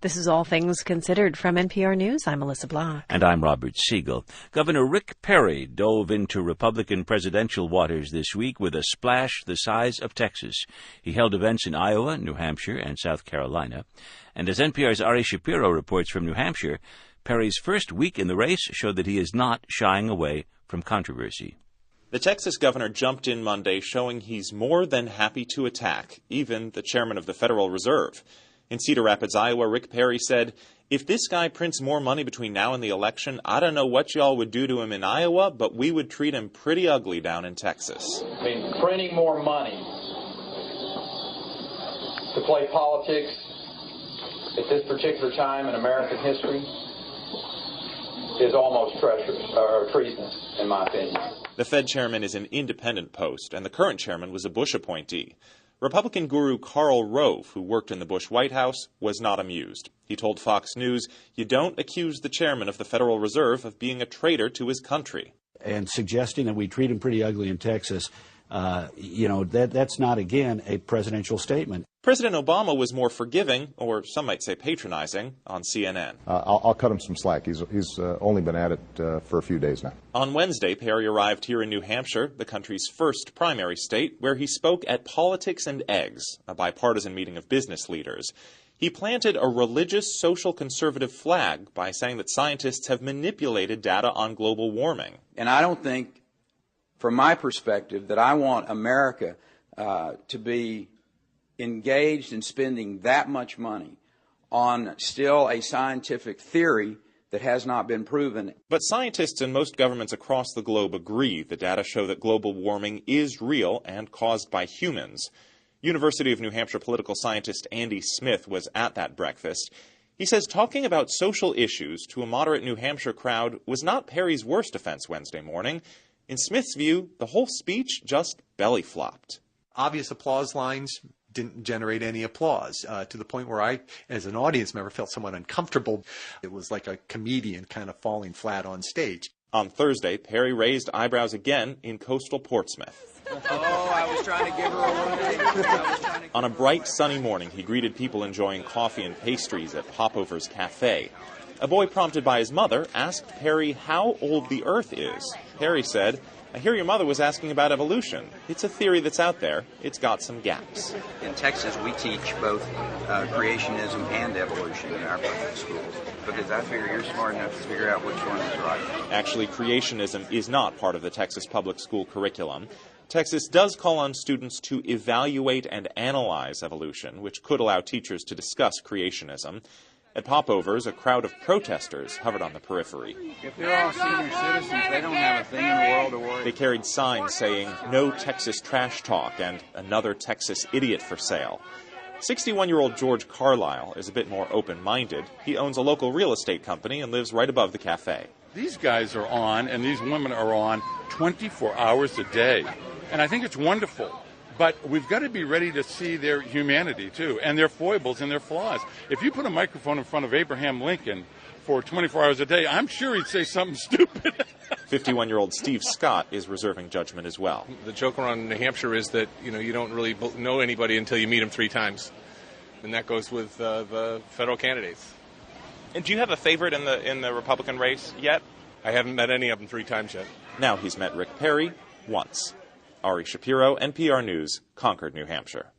This is All Things Considered from NPR News. I'm Melissa Block. And I'm Robert Siegel. Governor Rick Perry dove into Republican presidential waters this week with a splash the size of Texas. He held events in Iowa, New Hampshire, and South Carolina. And as NPR's Ari Shapiro reports from New Hampshire, Perry's first week in the race showed that he is not shying away from controversy. The Texas governor jumped in Monday showing he's more than happy to attack, even the chairman of the Federal Reserve. In Cedar Rapids, Iowa, Rick Perry said, "If this guy prints more money between now and the election, I don't know what y'all would do to him in Iowa, but we would treat him pretty ugly down in Texas." I mean, printing more money to play politics at this particular time in American history is almost treasonous, in my opinion. The Fed chairman is an independent post, and the current chairman was a Bush appointee. Republican guru Karl Rove, who worked in the Bush White House, was not amused. He told Fox News, "You don't accuse the chairman of the Federal Reserve of being a traitor to his country." And suggesting that we treat him pretty ugly in Texas, that's not, again, a presidential statement. President Obama was more forgiving, or some might say patronizing, on CNN. I'll cut him some slack. He's only been at it for a few days now. On Wednesday, Perry arrived here in New Hampshire, the country's first primary state, where he spoke at Politics and Eggs, a bipartisan meeting of business leaders. He planted a religious social conservative flag by saying that scientists have manipulated data on global warming. And I don't think, from my perspective, that I want America to be engaged in spending that much money on still a scientific theory that has not been proven. But scientists in most governments across the globe agree the data show that global warming is real and caused by humans. University of New Hampshire political scientist Andy Smith was at that breakfast. He says talking about social issues to a moderate New Hampshire crowd was not Perry's worst offense Wednesday morning. In Smith's view, the whole speech just belly flopped. Obvious applause lines didn't generate any applause, to the point where I, as an audience member, felt somewhat uncomfortable. It was like a comedian kind of falling flat on stage. On Thursday, Perry raised eyebrows again in coastal Portsmouth. Oh, I was trying to give her a warning. On a bright, sunny morning, he greeted people enjoying coffee and pastries at Popover's Cafe. A boy prompted by his mother asked Perry how old the Earth is. Perry said, "I hear your mother was asking about evolution. It's a theory that's out there. It's got some gaps." In Texas, we teach both creationism and evolution in our public schools, because I figure you're smart enough to figure out which one is right. Actually, creationism is not part of the Texas public school curriculum. Texas does call on students to evaluate and analyze evolution, which could allow teachers to discuss creationism. At Popovers, a crowd of protesters hovered on the periphery. If they're all senior citizens, they don't have a thing in the world to worry. They carried signs saying, "No Texas trash talk," and "Another Texas idiot for sale." 61-year-old George Carlisle is a bit more open-minded. He owns a local real estate company and lives right above the cafe. These guys are on, and these women are on 24 hours a day. And I think it's wonderful. But we've got to be ready to see their humanity, too, and their foibles and their flaws. If you put a microphone in front of Abraham Lincoln for 24 hours a day, I'm sure he'd say something stupid. 51-year-old Steve Scott is reserving judgment as well. The joke around New Hampshire is that, you don't really know anybody until you meet them 3 times. And that goes with the federal candidates. And do you have a favorite in the Republican race yet? I haven't met any of them 3 times yet. Now he's met Rick Perry once. Ari Shapiro, NPR News, Concord, New Hampshire.